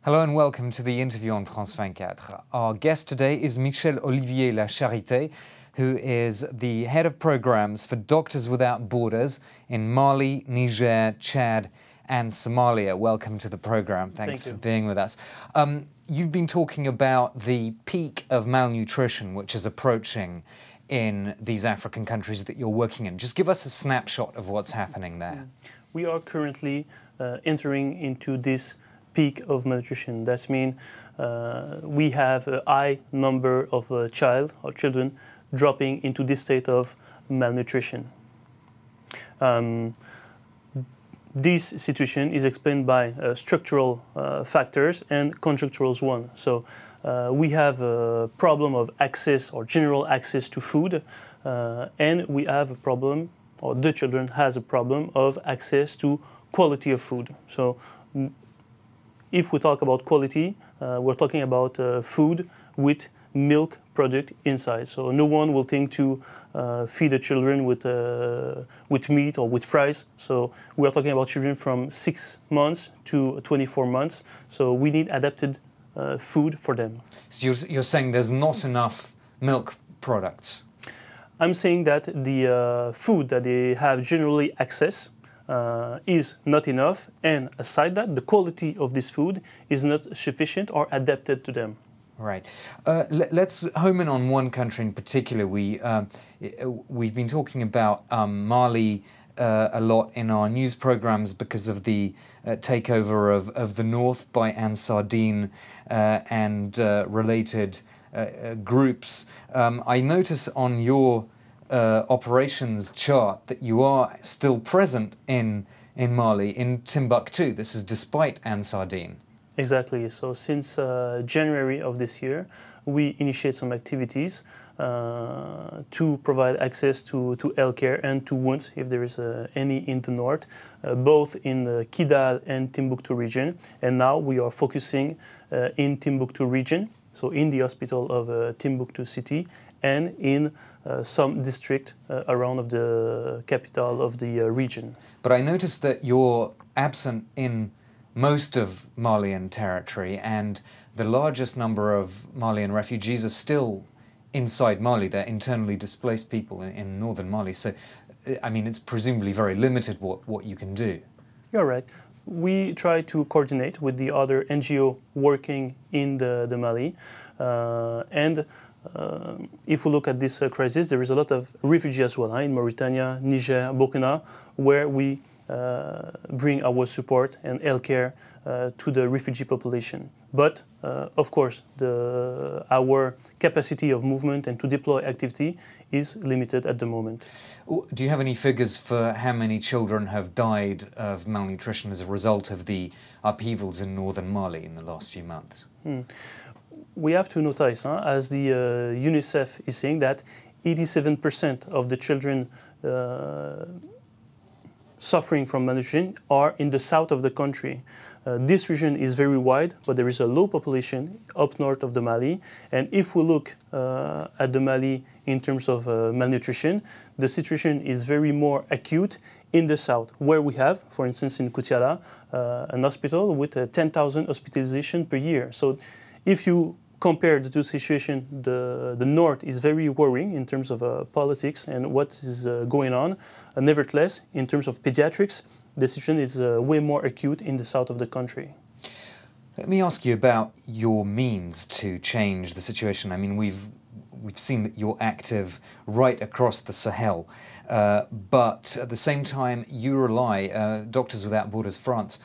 Hello and welcome to the interview on France 24. Our guest today is Michel Olivier Lacharité, who is the head of programs for Doctors Without Borders in Mali, Niger, Chad and Somalia. Welcome to the program. Thanks for being with us. You've been talking about the peak of malnutrition which is approaching in these African countries that you're working in. Just give us a snapshot of what's happening there. We are currently entering into this peak of malnutrition. That means we have a high number of children dropping into this state of malnutrition. This situation is explained by structural factors and conjunctural ones. So we have a problem of access or general access to food, and we have a problem, or the children has a problem of access to quality of food. So if we talk about quality, we're talking about food with milk product inside. So no one will think to feed the children with meat or with fries. So we're talking about children from 6 months to 24 months. So we need adapted food for them. So you're saying there's not enough milk products? I'm saying that the food that they have generally access is not enough, and aside that, the quality of this food is not sufficient or adapted to them. Right. Let's home in on one country in particular. We've been talking about Mali a lot in our news programs because of the takeover of the north by Ansar Dine and related groups. I notice on your operations chart that you are still present in Mali, in Timbuktu. This is despite Ansar Dine. Exactly. So since January of this year, we initiate some activities to provide access to healthcare and to wounds, if there is any in the north, both in the Kidal and Timbuktu region. And now we are focusing in Timbuktu region, so in the hospital of Timbuktu city, and in some district around of the capital of the region. But I noticed that you're absent in most of Malian territory, and the largest number of Malian refugees are still inside Mali. They're internally displaced people in northern Mali. So, I mean, it's presumably very limited what you can do. You're right. We try to coordinate with the other NGO working in the Mali, and if we look at this crisis, there is a lot of refugees as well in Mauritania, Niger, Burkina, where we bring our support and healthcare to the refugee population. But of course, our capacity of movement and to deploy activity is limited at the moment. Do you have any figures for how many children have died of malnutrition as a result of the upheavals in northern Mali in the last few months? We have to notice, as the UNICEF is saying, that 87% of the children suffering from malnutrition are in the south of the country. This region is very wide, but there is a low population up north of the Mali. And if we look at the Mali in terms of malnutrition, the situation is very more acute in the south, where we have, for instance, in Koutiala, an hospital with 10,000 hospitalizations per year. So if you compare the two situations, the north is very worrying in terms of politics and what is going on. Nevertheless, in terms of pediatrics, the situation is way more acute in the south of the country. Let me ask you about your means to change the situation. I mean, we've seen that you're active right across the Sahel, but at the same time you rely, Doctors Without Borders France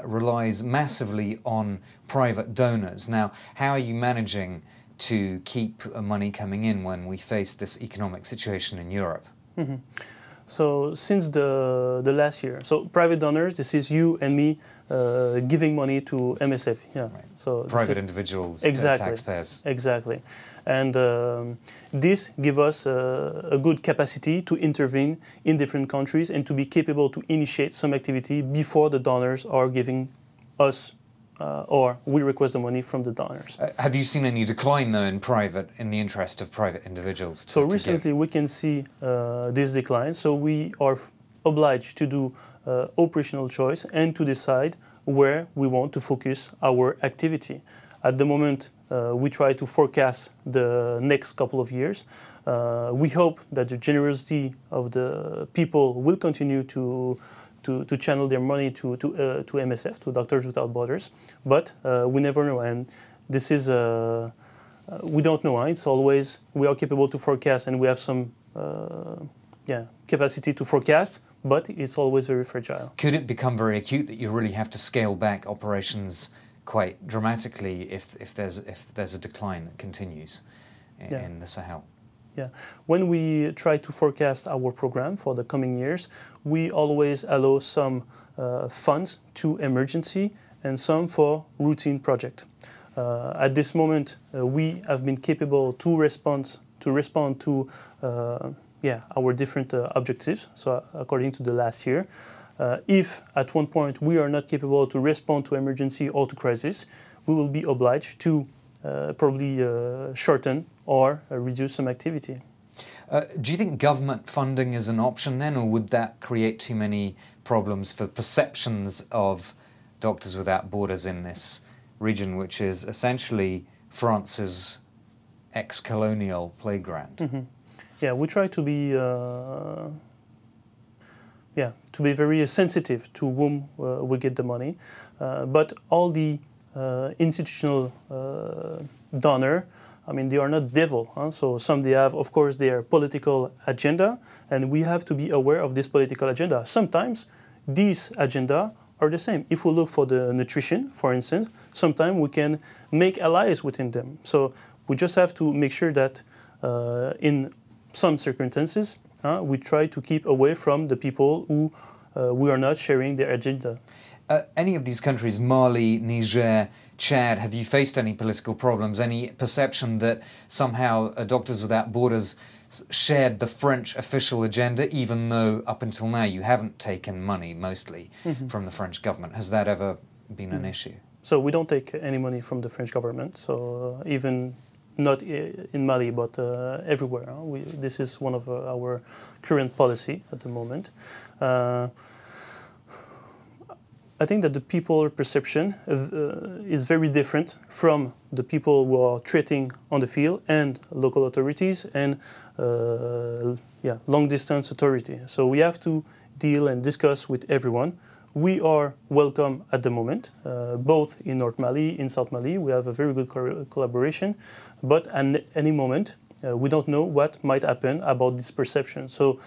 relies massively on private donors. Now, how are you managing to keep money coming in when we face this economic situation in Europe? Mm-hmm. So since the last year, so private donors, this is you and me giving money to MSF. Yeah. Right. So private individuals, exactly, taxpayers. Exactly. And this gives us a good capacity to intervene in different countries and to be capable to initiate some activity before the donors are giving us or we request the money from the donors. Have you seen any decline, though, in the interest of private individuals? So recently we can see this decline. So we are obliged to do operational choice and to decide where we want to focus our activity. At the moment, we try to forecast the next couple of years. We hope that the generosity of the people will continue to channel their money to MSF, to Doctors Without Borders, but we never know. And this is, we don't know. It's always, we are capable to forecast and we have some capacity to forecast, but it's always very fragile. Could it become very acute that you really have to scale back operations quite dramatically if there's a decline that continues in the Sahel? Yeah, when we try to forecast our program for the coming years, we always allow some funds to emergency and some for routine project. At this moment, we have been capable to respond to our different objectives. So according to the last year, if at one point we are not capable to respond to emergency or to crisis, we will be obliged to probably shorten or reduce some activity. Do you think government funding is an option then, or would that create too many problems for perceptions of Doctors Without Borders in this region, which is essentially France's ex-colonial playground? Mm-hmm. Yeah, we try to be very sensitive to whom we get the money, but all the institutional donor, I mean, they are not devil. Huh? So some they have, of course, their political agenda, and we have to be aware of this political agenda. Sometimes these agenda are the same. If we look for the nutrition, for instance, sometimes we can make allies within them. So we just have to make sure that in some circumstances, we try to keep away from the people who we are not sharing their agenda. Any of these countries, Mali, Niger, Chad, have you faced any political problems, any perception that somehow Doctors Without Borders shared the French official agenda, even though up until now you haven't taken money, mostly, from the French government? Has that ever been an issue? So we don't take any money from the French government, so even not in Mali, but everywhere. This is one of our current policy at the moment. I think that the people perception is very different from the people who are treating on the field and local authorities and long-distance authority. So we have to deal and discuss with everyone. We are welcome at the moment, both in North Mali, in South Mali. We have a very good collaboration, but at any moment, we don't know what might happen about this perception. So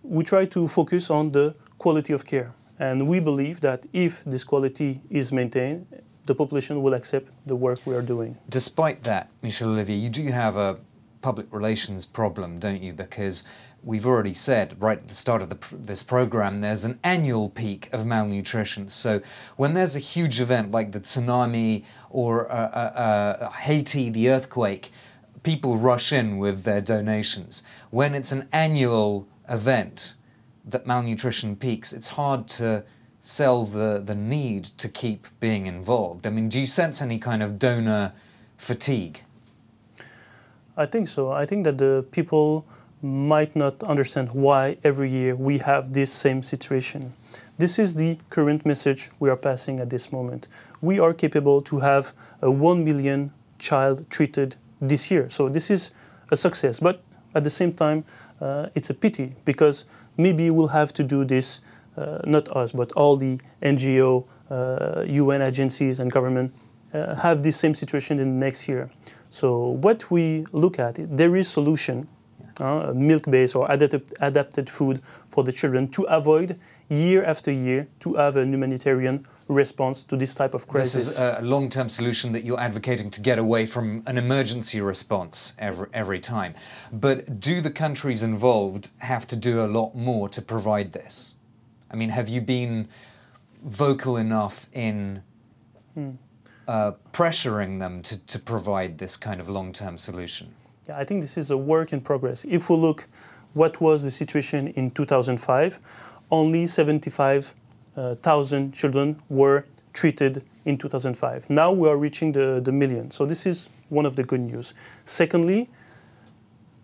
we try to focus on the quality of care. And we believe that if this quality is maintained, the population will accept the work we are doing. Despite that, Michel Olivier, you do have a public relations problem, don't you? Because we've already said right at the start of this program, there's an annual peak of malnutrition. So when there's a huge event like the tsunami or Haiti, the earthquake, people rush in with their donations. When it's an annual event that malnutrition peaks, it's hard to sell the need to keep being involved. I mean, do you sense any kind of donor fatigue? I think so. I think that the people might not understand why every year we have this same situation. This is the current message we are passing at this moment. We are capable to have a 1 million child treated this year. So this is a success. But at the same time, it's a pity because maybe we'll have to do this, not us, but all the NGO, UN agencies and government have this same situation in the next year. So what we look at, there is solution, milk-based or adapted food for the children to avoid year after year to have a humanitarian response to this type of crisis. This is a long-term solution that you're advocating to get away from an emergency response every time. But do the countries involved have to do a lot more to provide this? I mean, have you been vocal enough in pressuring them to provide this kind of long-term solution? Yeah, I think this is a work in progress. If we look what was the situation in 2005, only 75,000 children were treated in 2005. Now we are reaching the million. So this is one of the good news. Secondly,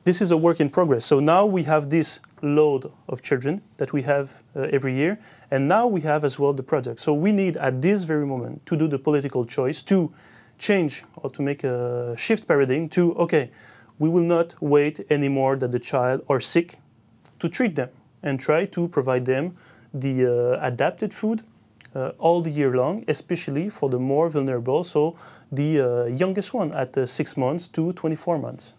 this is a work in progress. So now we have this load of children that we have every year, and now we have as well the product. So we need at this very moment to do the political choice to change or to make a shift paradigm to, okay, we will not wait anymore that the child are sick to treat them and try to provide them the adapted food all the year long, especially for the more vulnerable, so the youngest one at 6 months to 24 months.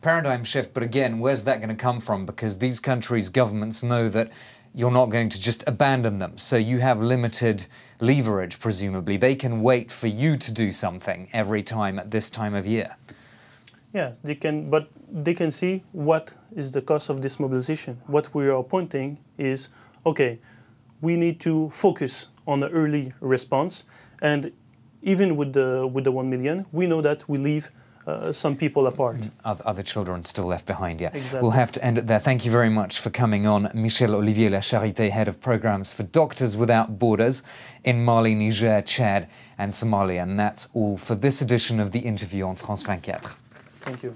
Paradigm shift, but again, where's that going to come from? Because these countries' governments know that you're not going to just abandon them. So you have limited leverage, presumably. They can wait for you to do something every time at this time of year. Yeah, they can, but they can see what is the cost of this mobilization. What we are pointing is, okay, we need to focus on the early response. And even with the 1 million, we know that we leave some people apart. Other children still left behind, yeah. Exactly. We'll have to end it there. Thank you very much for coming on. Michel Olivier Lacharité, Head of Programs for Doctors Without Borders in Mali, Niger, Chad and Somalia. And that's all for this edition of The Interview on France 24. Thank you.